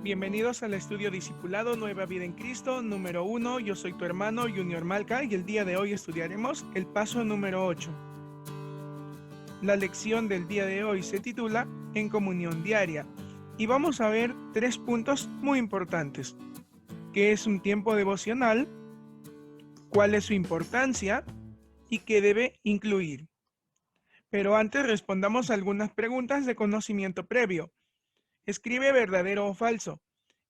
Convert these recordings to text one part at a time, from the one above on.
Bienvenidos al estudio Discipulado Nueva Vida en Cristo número 1. Yo soy tu hermano Junior Malca y el día de hoy estudiaremos el paso número 8. La lección del día de hoy se titula En comunión diaria y vamos a ver 3 puntos muy importantes. ¿Qué es un tiempo devocional? ¿Cuál es su importancia? ¿Y qué debe incluir? Pero antes respondamos algunas preguntas de conocimiento previo. Escribe verdadero o falso.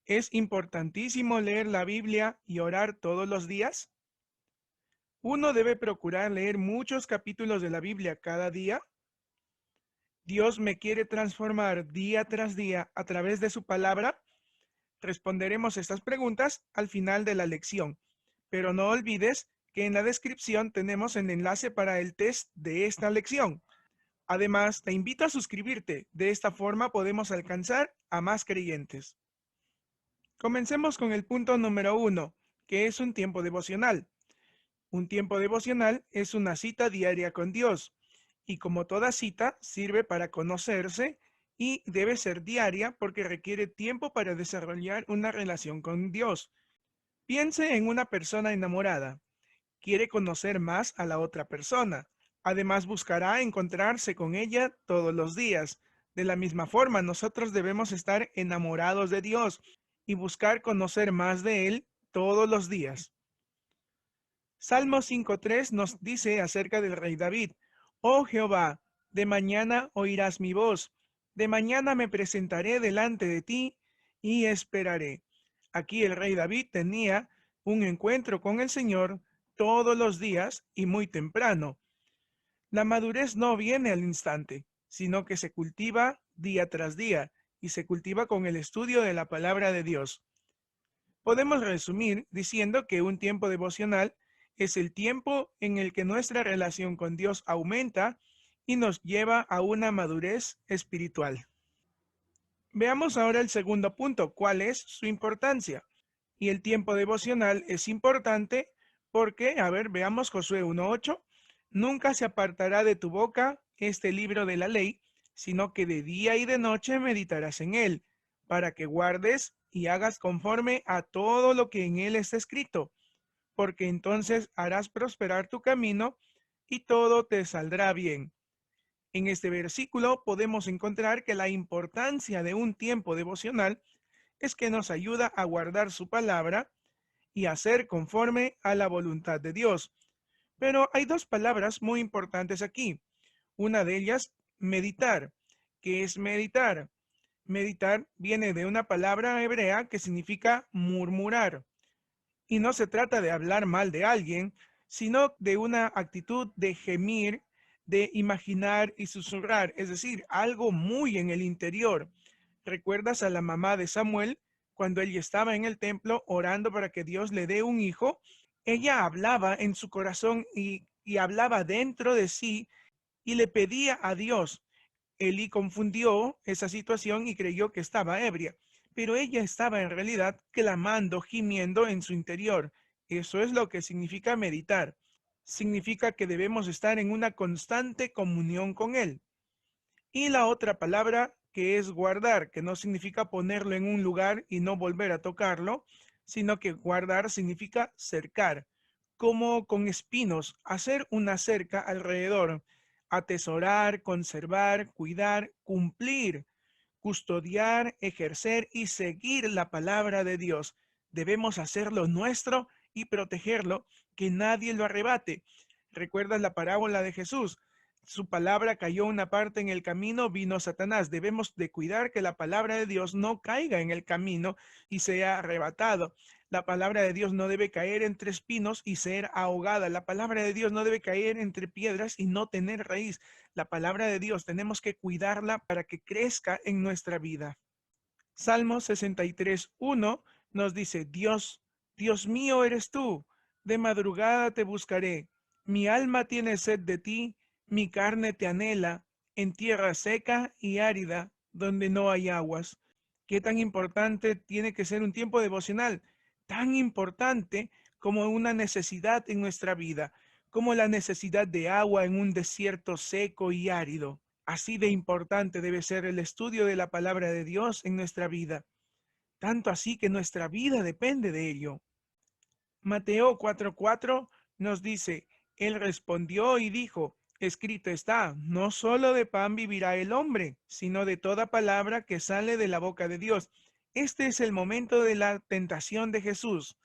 ¿Es importantísimo leer la Biblia y orar todos los días? ¿Uno debe procurar leer muchos capítulos de la Biblia cada día? ¿Dios me quiere transformar día tras día a través de su palabra? Responderemos estas preguntas al final de la lección, pero no olvides que en la descripción tenemos el enlace para el test de esta lección. Además, te invito a suscribirte. De esta forma podemos alcanzar a más creyentes. Comencemos con el punto número 1, que es un tiempo devocional. Un tiempo devocional es una cita diaria con Dios, y como toda cita, sirve para conocerse y debe ser diaria porque requiere tiempo para desarrollar una relación con Dios. Piense en una persona enamorada. Quiere conocer más a la otra persona. Además, buscará encontrarse con ella todos los días. De la misma forma, nosotros debemos estar enamorados de Dios y buscar conocer más de Él todos los días. Salmo 5.3 nos dice acerca del rey David: Oh Jehová, de mañana oirás mi voz, de mañana me presentaré delante de ti y esperaré. Aquí el rey David tenía un encuentro con el Señor todos los días y muy temprano. La madurez no viene al instante, sino que se cultiva día tras día y se cultiva con el estudio de la palabra de Dios. Podemos resumir diciendo que un tiempo devocional es el tiempo en el que nuestra relación con Dios aumenta y nos lleva a una madurez espiritual. Veamos ahora el segundo punto, ¿cuál es su importancia? Y el tiempo devocional es importante porque, veamos Josué 1:8, nunca se apartará de tu boca este libro de la ley, sino que de día y de noche meditarás en él, para que guardes y hagas conforme a todo lo que en él está escrito, porque entonces harás prosperar tu camino y todo te saldrá bien. En este versículo podemos encontrar que la importancia de un tiempo devocional es que nos ayuda a guardar su palabra y hacer conforme a la voluntad de Dios. Pero hay dos palabras muy importantes aquí. Una de ellas, meditar. ¿Qué es meditar? Meditar viene de una palabra hebrea que significa murmurar. Y no se trata de hablar mal de alguien, sino de una actitud de gemir, de imaginar y susurrar, es decir, algo muy en el interior. ¿Recuerdas a la mamá de Samuel cuando ella estaba en el templo orando para que Dios le dé un hijo? Ella hablaba en su corazón y hablaba dentro de sí y le pedía a Dios. Elí confundió esa situación y creyó que estaba ebria, pero ella estaba en realidad clamando, gimiendo en su interior. Eso es lo que significa meditar. Significa que debemos estar en una constante comunión con Él. Y la otra palabra que es guardar, que no significa ponerlo en un lugar y no volver a tocarlo, sino que guardar significa cercar, como con espinos, hacer una cerca alrededor, atesorar, conservar, cuidar, cumplir, custodiar, ejercer y seguir la palabra de Dios. Debemos hacerlo nuestro y protegerlo, que nadie lo arrebate. ¿Recuerdas la parábola de Jesús? Su palabra cayó una parte en el camino, vino Satanás. Debemos de cuidar que la palabra de Dios no caiga en el camino y sea arrebatado. La palabra de Dios no debe caer entre espinos y ser ahogada. La palabra de Dios no debe caer entre piedras y no tener raíz. La palabra de Dios tenemos que cuidarla para que crezca en nuestra vida. Salmo 63:1 nos dice: Dios, Dios mío eres tú, de madrugada te buscaré. Mi alma tiene sed de ti, mi carne te anhela, en tierra seca y árida, donde no hay aguas. ¿Qué tan importante tiene que ser un tiempo devocional? Tan importante como una necesidad en nuestra vida, como la necesidad de agua en un desierto seco y árido. Así de importante debe ser el estudio de la palabra de Dios en nuestra vida. tanto así que nuestra vida depende de ello. Mateo 4:4 nos dice, Él respondió y dijo, escrito está, no solo de pan vivirá el hombre, sino de toda palabra que sale de la boca de Dios. Este es el momento de la tentación de Jesús.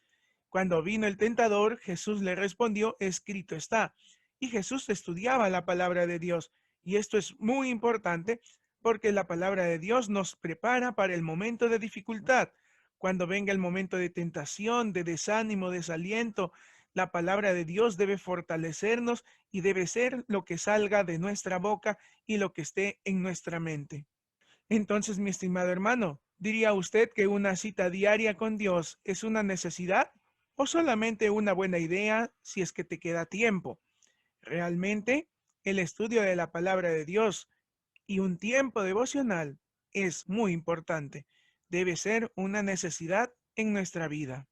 Cuando vino el tentador, Jesús le respondió, escrito está. Y Jesús estudiaba la palabra de Dios. Y esto es muy importante porque la palabra de Dios nos prepara para el momento de dificultad. Cuando venga el momento de tentación, de desánimo, desaliento, la palabra de Dios debe fortalecernos y debe ser lo que salga de nuestra boca y lo que esté en nuestra mente. Entonces, mi estimado hermano, ¿diría usted que una cita diaria con Dios es una necesidad o solamente una buena idea si es que te queda tiempo? Realmente, el estudio de la palabra de Dios y un tiempo devocional es muy importante. Debe ser una necesidad en nuestra vida.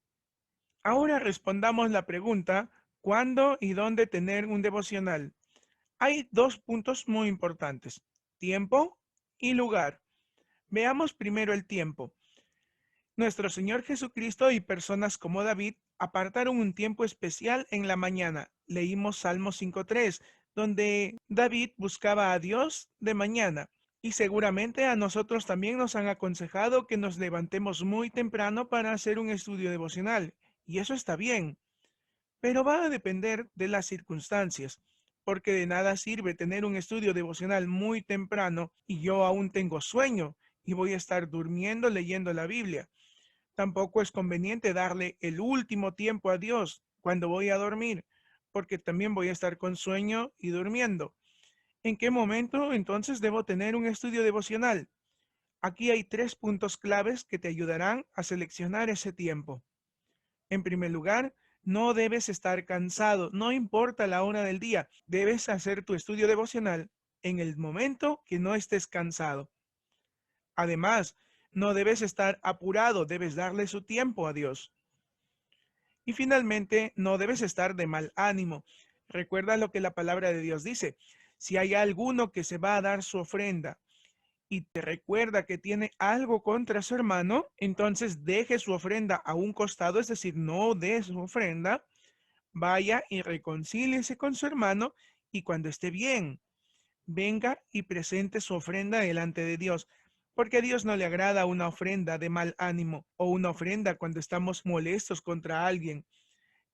Ahora respondamos la pregunta, ¿cuándo y dónde tener un devocional? Hay dos puntos muy importantes, tiempo y lugar. Veamos primero el tiempo. Nuestro Señor Jesucristo y personas como David apartaron un tiempo especial en la mañana. Leímos Salmo 5:3, donde David buscaba a Dios de mañana. Y seguramente a nosotros también nos han aconsejado que nos levantemos muy temprano para hacer un estudio devocional. Y eso está bien, pero va a depender de las circunstancias, porque de nada sirve tener un estudio devocional muy temprano y yo aún tengo sueño y voy a estar durmiendo leyendo la Biblia. Tampoco es conveniente darle el último tiempo a Dios cuando voy a dormir, porque también voy a estar con sueño y durmiendo. ¿En qué momento entonces debo tener un estudio devocional? Aquí hay 3 puntos claves que te ayudarán a seleccionar ese tiempo. En primer lugar, no debes estar cansado, no importa la hora del día, debes hacer tu estudio devocional en el momento que no estés cansado. Además, no debes estar apurado, debes darle su tiempo a Dios. Y finalmente, no debes estar de mal ánimo. Recuerda lo que la palabra de Dios dice. Si hay alguno que se va a dar su ofrenda y te recuerda que tiene algo contra su hermano, entonces deje su ofrenda a un costado, es decir, no dé su ofrenda, vaya y reconcíliese con su hermano y cuando esté bien, venga y presente su ofrenda delante de Dios, porque a Dios no le agrada una ofrenda de mal ánimo o una ofrenda cuando estamos molestos contra alguien.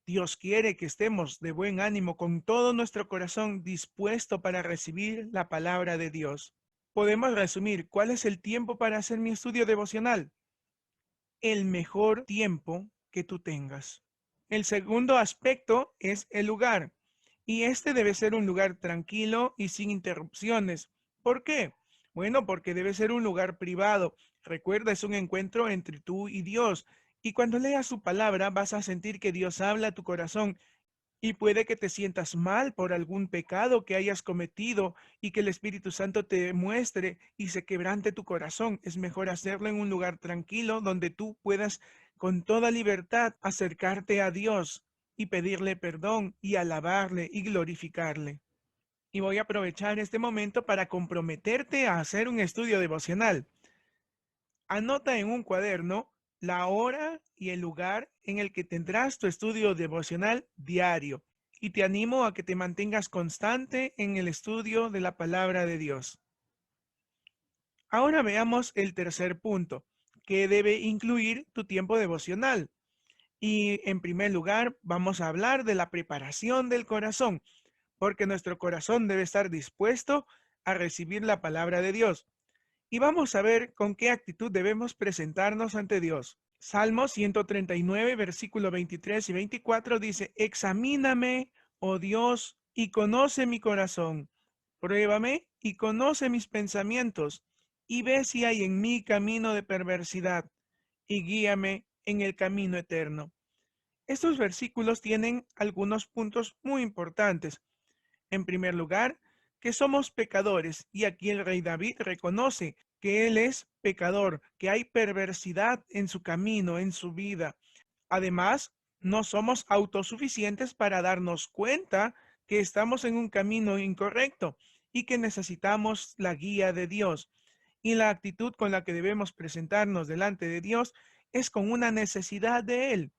Dios quiere que estemos de buen ánimo con todo nuestro corazón dispuesto para recibir la palabra de Dios. Podemos resumir, ¿cuál es el tiempo para hacer mi estudio devocional? El mejor tiempo que tú tengas. El segundo aspecto es el lugar. Y este debe ser un lugar tranquilo y sin interrupciones. ¿Por qué? Bueno, porque debe ser un lugar privado. Recuerda, es un encuentro entre tú y Dios. Y cuando leas su palabra vas a sentir que Dios habla a tu corazón y puede que te sientas mal por algún pecado que hayas cometido y que el Espíritu Santo te muestre y se quebrante tu corazón. Es mejor hacerlo en un lugar tranquilo donde tú puedas con toda libertad acercarte a Dios y pedirle perdón y alabarle y glorificarle. Y voy a aprovechar este momento para comprometerte a hacer un estudio devocional. Anota en un cuaderno la hora y el lugar en el que tendrás tu estudio devocional diario y te animo a que te mantengas constante en el estudio de la palabra de Dios. Ahora veamos el tercer punto, que debe incluir tu tiempo devocional. Y en primer lugar, vamos a hablar de la preparación del corazón, porque nuestro corazón debe estar dispuesto a recibir la palabra de Dios. Y vamos a ver con qué actitud debemos presentarnos ante Dios. Salmo 139, versículo 23 y 24 dice, examíname, oh Dios, y conoce mi corazón. Pruébame y conoce mis pensamientos, y ve si hay en mí camino de perversidad, y guíame en el camino eterno. Estos versículos tienen algunos puntos muy importantes. En primer lugar, que somos pecadores, y aquí el rey David reconoce que él es pecador, que hay perversidad en su camino, en su vida. Además, no somos autosuficientes para darnos cuenta que estamos en un camino incorrecto y que necesitamos la guía de Dios. Y la actitud con la que debemos presentarnos delante de Dios es con una necesidad de Él,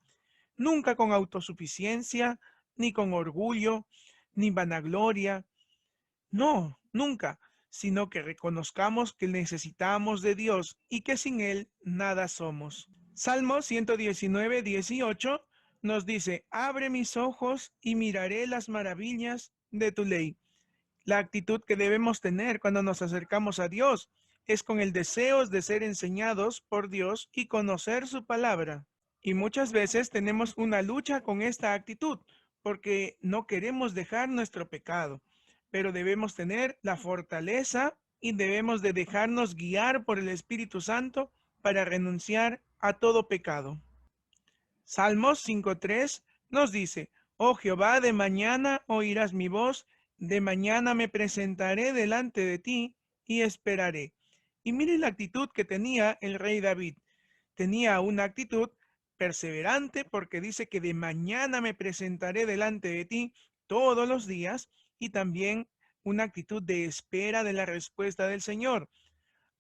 nunca con autosuficiencia, ni con orgullo, ni vanagloria. No, nunca, sino que reconozcamos que necesitamos de Dios y que sin Él nada somos. Salmo 119:18 nos dice, abre mis ojos y miraré las maravillas de tu ley. La actitud que debemos tener cuando nos acercamos a Dios es con el deseo de ser enseñados por Dios y conocer su palabra. Y muchas veces tenemos una lucha con esta actitud porque no queremos dejar nuestro pecado, pero debemos tener la fortaleza y debemos de dejarnos guiar por el Espíritu Santo para renunciar a todo pecado. Salmos 5:3 nos dice, oh Jehová, de mañana oirás mi voz, de mañana me presentaré delante de ti y esperaré. Y mire la actitud que tenía el rey David. Tenía una actitud perseverante porque dice que de mañana me presentaré delante de ti todos los días y también una actitud de espera de la respuesta del Señor.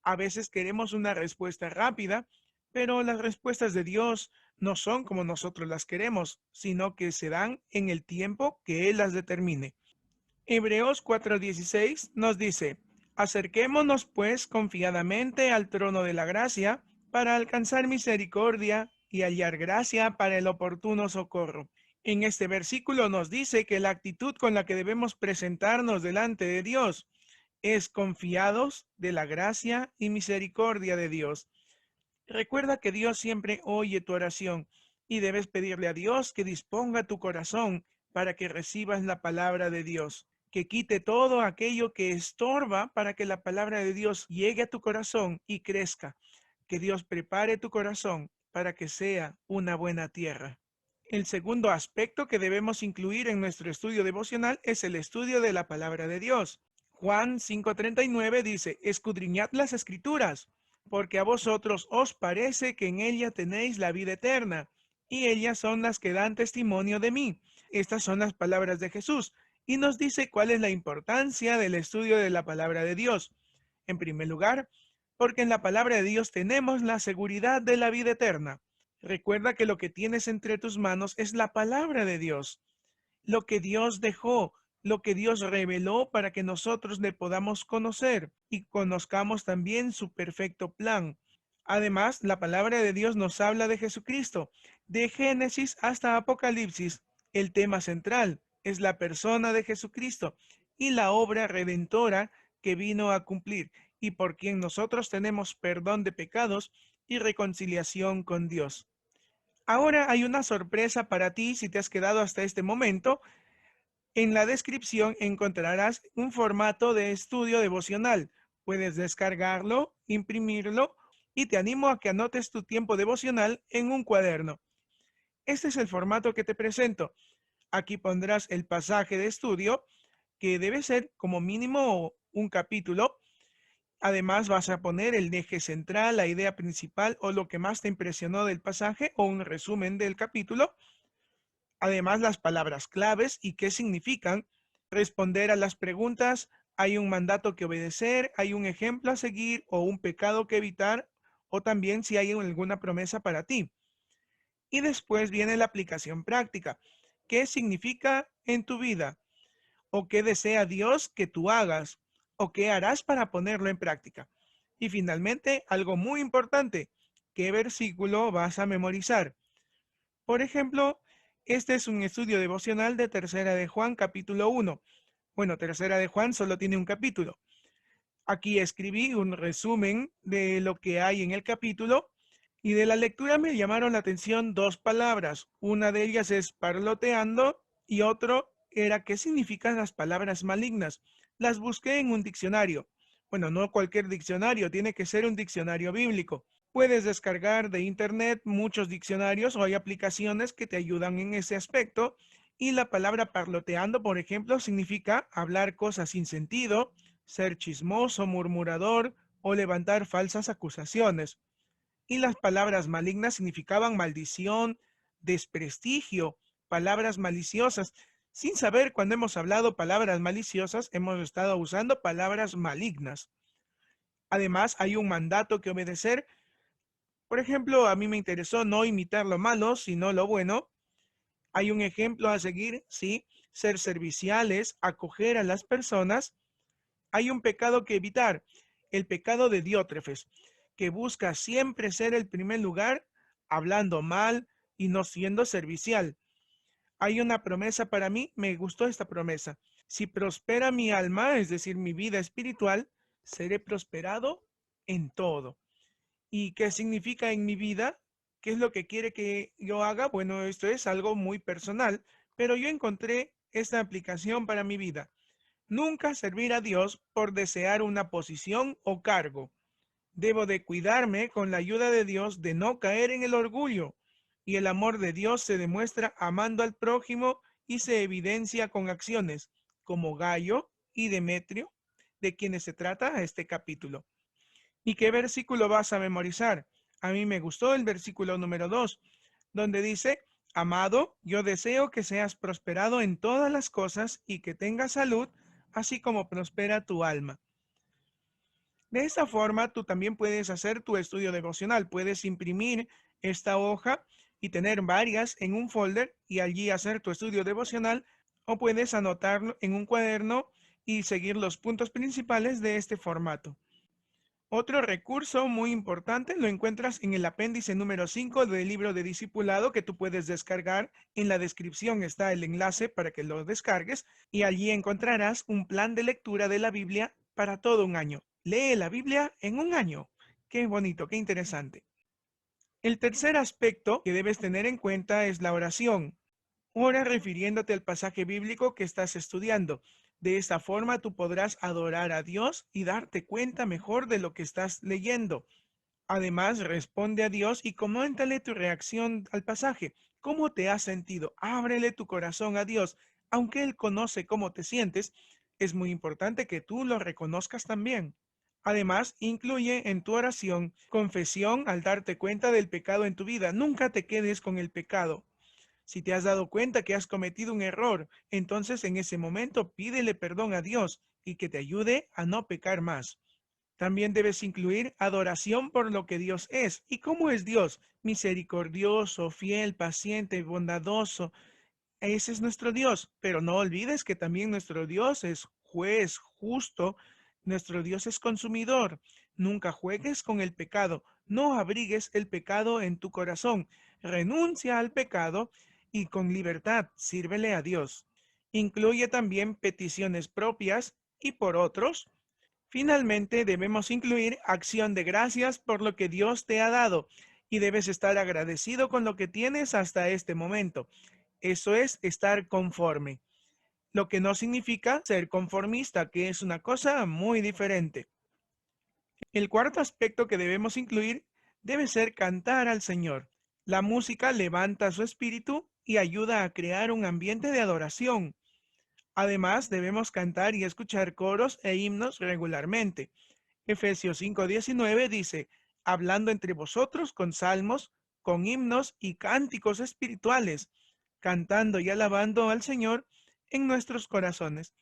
A veces queremos una respuesta rápida, pero las respuestas de Dios no son como nosotros las queremos, sino que se dan en el tiempo que Él las determine. Hebreos 4:16 nos dice, acerquémonos pues confiadamente al trono de la gracia para alcanzar misericordia y hallar gracia para el oportuno socorro. En este versículo nos dice que la actitud con la que debemos presentarnos delante de Dios es confiados de la gracia y misericordia de Dios. Recuerda que Dios siempre oye tu oración y debes pedirle a Dios que disponga tu corazón para que recibas la palabra de Dios, que quite todo aquello que estorba para que la palabra de Dios llegue a tu corazón y crezca, que Dios prepare tu corazón para que sea una buena tierra. El segundo aspecto que debemos incluir en nuestro estudio devocional es el estudio de la palabra de Dios. Juan 5:39 dice, escudriñad las escrituras, porque a vosotros os parece que en ella tenéis la vida eterna, y ellas son las que dan testimonio de mí. Estas son las palabras de Jesús, y nos dice cuál es la importancia del estudio de la palabra de Dios. En primer lugar, porque en la palabra de Dios tenemos la seguridad de la vida eterna. Recuerda que lo que tienes entre tus manos es la palabra de Dios, lo que Dios dejó, lo que Dios reveló para que nosotros le podamos conocer y conozcamos también su perfecto plan. Además, la palabra de Dios nos habla de Jesucristo. De Génesis hasta Apocalipsis, el tema central es la persona de Jesucristo y la obra redentora que vino a cumplir y por quien nosotros tenemos perdón de pecados y reconciliación con Dios. Ahora hay una sorpresa para ti si te has quedado hasta este momento. En la descripción encontrarás un formato de estudio devocional. Puedes descargarlo, imprimirlo y te animo a que anotes tu tiempo devocional en un cuaderno. Este es el formato que te presento. Aquí pondrás el pasaje de estudio, que debe ser como mínimo un capítulo. Además vas a poner el eje central, la idea principal o lo que más te impresionó del pasaje o un resumen del capítulo. Además, las palabras claves y qué significan. Responder a las preguntas, hay un mandato que obedecer, hay un ejemplo a seguir o un pecado que evitar, o también si hay alguna promesa para ti. Y después viene la aplicación práctica. ¿Qué significa en tu vida? ¿O qué desea Dios que tú hagas? ¿O qué harás para ponerlo en práctica? Y finalmente, algo muy importante, ¿qué versículo vas a memorizar? Por ejemplo, este es un estudio devocional de Tercera de Juan, capítulo 1. Bueno, Tercera de Juan solo tiene un capítulo. Aquí escribí un resumen de lo que hay en el capítulo y de la lectura me llamaron la atención dos palabras. Una de ellas es parloteando y otro era qué significan las palabras malignas. Las busqué en un diccionario. Bueno, no cualquier diccionario, tiene que ser un diccionario bíblico. Puedes descargar de internet muchos diccionarios o hay aplicaciones que te ayudan en ese aspecto. Y la palabra parloteando, por ejemplo, significa hablar cosas sin sentido, ser chismoso, murmurador o levantar falsas acusaciones. Y las palabras malignas significaban maldición, desprestigio, palabras maliciosas. Sin saber cuando hemos hablado palabras maliciosas, hemos estado usando palabras malignas. Además, hay un mandato que obedecer. Por ejemplo, a mí me interesó no imitar lo malo, sino lo bueno. Hay un ejemplo a seguir, sí, ser serviciales, acoger a las personas. Hay un pecado que evitar, el pecado de Diótrefes, que busca siempre ser el primer lugar, hablando mal y no siendo servicial. Hay una promesa para mí, me gustó esta promesa. Si prospera mi alma, es decir, mi vida espiritual, seré prosperado en todo. ¿Y qué significa en mi vida? ¿Qué es lo que quiere que yo haga? Bueno, esto es algo muy personal, pero yo encontré esta aplicación para mi vida. Nunca servir a Dios por desear una posición o cargo. Debo de cuidarme con la ayuda de Dios de no caer en el orgullo. Y el amor de Dios se demuestra amando al prójimo y se evidencia con acciones, como Gayo y Demetrio, de quienes se trata este capítulo. ¿Y qué versículo vas a memorizar? A mí me gustó el versículo número 2, donde dice, amado, yo deseo que seas prosperado en todas las cosas y que tengas salud, así como prospera tu alma. De esta forma, tú también puedes hacer tu estudio devocional. Puedes imprimir esta hoja y tener varias en un folder y allí hacer tu estudio devocional, o puedes anotarlo en un cuaderno y seguir los puntos principales de este formato. Otro recurso muy importante lo encuentras en el apéndice número 5 del libro de discipulado, que tú puedes descargar. En la descripción está el enlace para que lo descargues y allí encontrarás un plan de lectura de la Biblia para todo un año. Lee la Biblia en un año. Qué bonito, qué interesante. El tercer aspecto que debes tener en cuenta es la oración. Ora refiriéndote al pasaje bíblico que estás estudiando. De esta forma tú podrás adorar a Dios y darte cuenta mejor de lo que estás leyendo. Además, responde a Dios y coméntale tu reacción al pasaje. ¿Cómo te has sentido? Ábrele tu corazón a Dios. Aunque Él conoce cómo te sientes, es muy importante que tú lo reconozcas también. Además, incluye en tu oración confesión al darte cuenta del pecado en tu vida. Nunca te quedes con el pecado. Si te has dado cuenta que has cometido un error, entonces en ese momento pídele perdón a Dios y que te ayude a no pecar más. También debes incluir adoración por lo que Dios es. ¿Y cómo es Dios? Misericordioso, fiel, paciente, bondadoso. Ese es nuestro Dios. Pero no olvides que también nuestro Dios es juez, justo. Nuestro Dios es consumidor. Nunca juegues con el pecado. No abrigues el pecado en tu corazón. Renuncia al pecado y con libertad sírvele a Dios. Incluye también peticiones propias y por otros. Finalmente, debemos incluir acción de gracias por lo que Dios te ha dado y debes estar agradecido con lo que tienes hasta este momento. Eso es estar conforme, lo que no significa ser conformista, que es una cosa muy diferente. El cuarto aspecto que debemos incluir debe ser cantar al Señor. La música levanta su espíritu y ayuda a crear un ambiente de adoración. Además, debemos cantar y escuchar coros e himnos regularmente. Efesios 5:19 dice, hablando entre vosotros con salmos, con himnos y cánticos espirituales, cantando y alabando al Señor en nuestros corazones.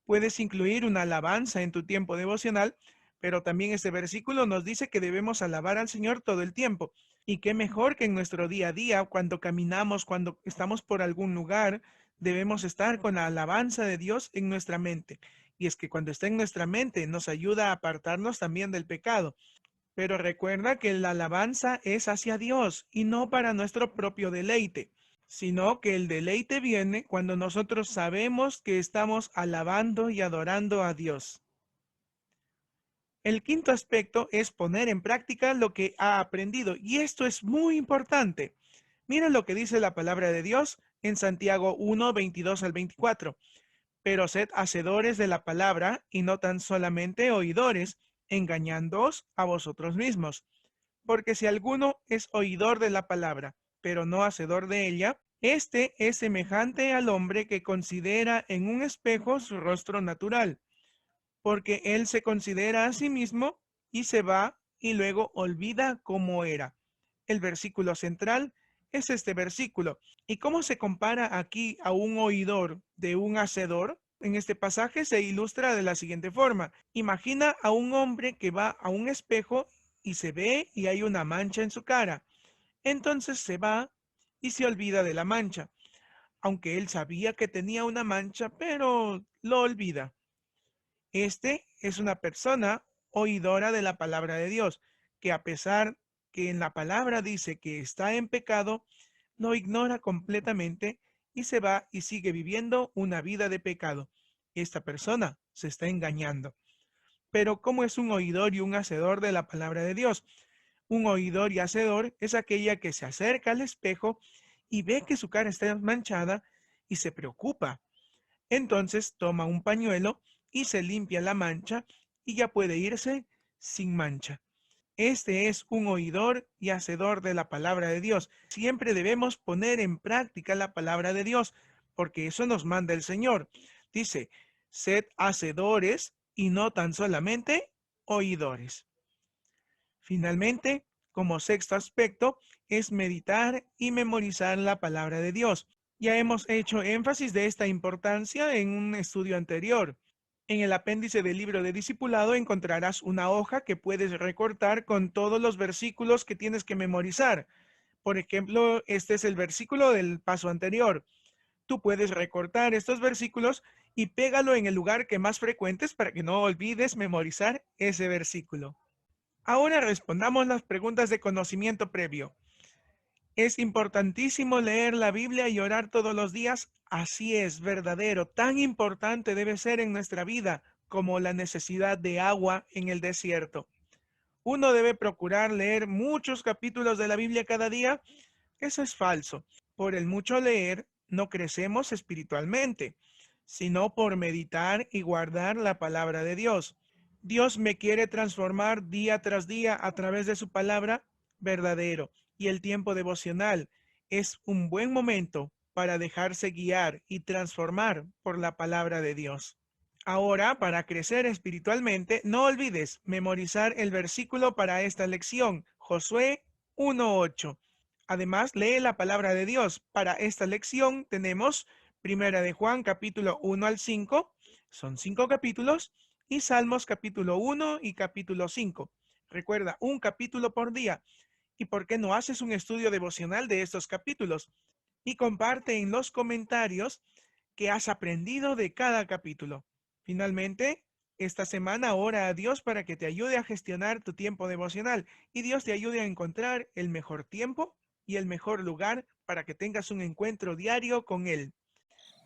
Puedes incluir una alabanza en tu tiempo devocional, pero también este versículo nos dice que debemos alabar al Señor todo el tiempo. Y qué mejor que en nuestro día a día, cuando caminamos, cuando estamos por algún lugar, debemos estar con la alabanza de Dios en nuestra mente. Y es que cuando está en nuestra mente nos ayuda a apartarnos también del pecado. Pero recuerda que la alabanza es hacia Dios y no para nuestro propio deleite, sino que el deleite viene cuando nosotros sabemos que estamos alabando y adorando a Dios. El quinto aspecto es poner en práctica lo que ha aprendido, y esto es muy importante. Mira lo que dice la palabra de Dios en Santiago 1, 22 al 24. Pero sed hacedores de la palabra y no tan solamente oidores, engañándoos a vosotros mismos. Porque si alguno es oidor de la palabra, pero no hacedor de ella, este es semejante al hombre que considera en un espejo su rostro natural, porque él se considera a sí mismo y se va y luego olvida cómo era. El versículo central es este versículo. ¿Y cómo se compara aquí a un oidor de un hacedor? En este pasaje se ilustra de la siguiente forma. Imagina a un hombre que va a un espejo y se ve y hay una mancha en su cara. Entonces se va y se olvida de la mancha, aunque él sabía que tenía una mancha, pero lo olvida. Este es una persona oidora de la palabra de Dios, que a pesar que en la palabra dice que está en pecado, lo ignora completamente y se va y sigue viviendo una vida de pecado. Esta persona se está engañando. Pero ¿cómo es un oidor y un hacedor de la palabra de Dios? Un oidor y hacedor es aquella que se acerca al espejo y ve que su cara está manchada y se preocupa. Entonces toma un pañuelo y se limpia la mancha y ya puede irse sin mancha. Este es un oidor y hacedor de la palabra de Dios. Siempre debemos poner en práctica la palabra de Dios, porque eso nos manda el Señor. Dice, sed hacedores y no tan solamente oidores. Finalmente, como sexto aspecto, es meditar y memorizar la palabra de Dios. Ya hemos hecho énfasis de esta importancia en un estudio anterior. En el apéndice del libro de discipulado encontrarás una hoja que puedes recortar con todos los versículos que tienes que memorizar. Por ejemplo, este es el versículo del paso anterior. Tú puedes recortar estos versículos y pégalo en el lugar que más frecuentes para que no olvides memorizar ese versículo. Ahora respondamos las preguntas de conocimiento previo. ¿Es importantísimo leer la Biblia y orar todos los días? Así es, verdadero. Tan importante debe ser en nuestra vida como la necesidad de agua en el desierto. ¿Uno debe procurar leer muchos capítulos de la Biblia cada día? Eso es falso. Por el mucho leer no crecemos espiritualmente, sino por meditar y guardar la palabra de Dios. Dios me quiere transformar día tras día a través de su palabra, verdadero. Y el tiempo devocional es un buen momento para dejarse guiar y transformar por la palabra de Dios. Ahora, para crecer espiritualmente, no olvides memorizar el versículo para esta lección, Josué 1:8. Además, lee la palabra de Dios. Para esta lección tenemos Primera de Juan capítulo 1 al 5, son 5 capítulos, y Salmos capítulo 1 y capítulo 5. Recuerda, un capítulo por día. ¿Y por qué no haces un estudio devocional de estos capítulos? Y comparte en los comentarios qué has aprendido de cada capítulo. Finalmente, esta semana ora a Dios para que te ayude a gestionar tu tiempo devocional y Dios te ayude a encontrar el mejor tiempo y el mejor lugar para que tengas un encuentro diario con Él.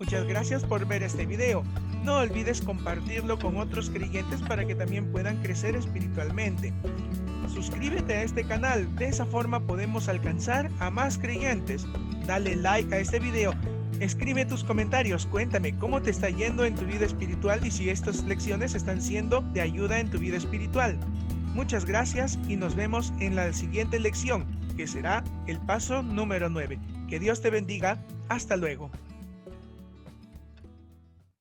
Muchas gracias por ver este video. No olvides compartirlo con otros creyentes para que también puedan crecer espiritualmente. Suscríbete a este canal, de esa forma podemos alcanzar a más creyentes. Dale like a este video. Escribe tus comentarios, cuéntame cómo te está yendo en tu vida espiritual y si estas lecciones están siendo de ayuda en tu vida espiritual. Muchas gracias y nos vemos en la siguiente lección, que será el paso número 9. Que Dios te bendiga. Hasta luego.